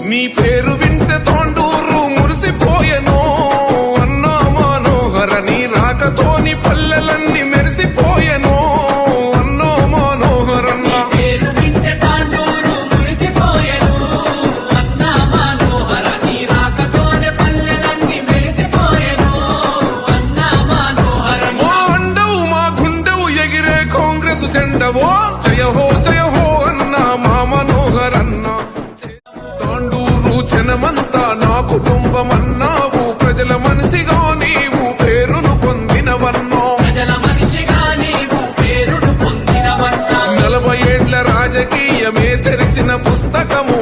నీ పేరు వింటే తాండూరు మురిసిపోయెను అన్నా మనోహర నీ రాకతోని పల్లెలన్నీ మెరిసిపోయెను అన్నా మనోహరన్న పేరు వింటే తాండూరు మురిసిపోయెను అన్నా మనోహర నీ రాకతోని పల్లెలన్నీ మెరిసిపోయెను అన్నా మనోహర మా అండవు మా గుండెవు ఎగిరే కాంగ్రెస్ జెండవో జయ హో అన్నా మా మనోహరన్న తాండూరు జనమంతా నా కుటుంబమన్నావు ప్రజల మనిషిగా నీవు పేరును పొందినవన్నో ప్రజల మనిషిగా నీవు పేరును పొందినవన్నా 40 ఏళ్ల రాజకీయమే తెరిచిన పుస్తకము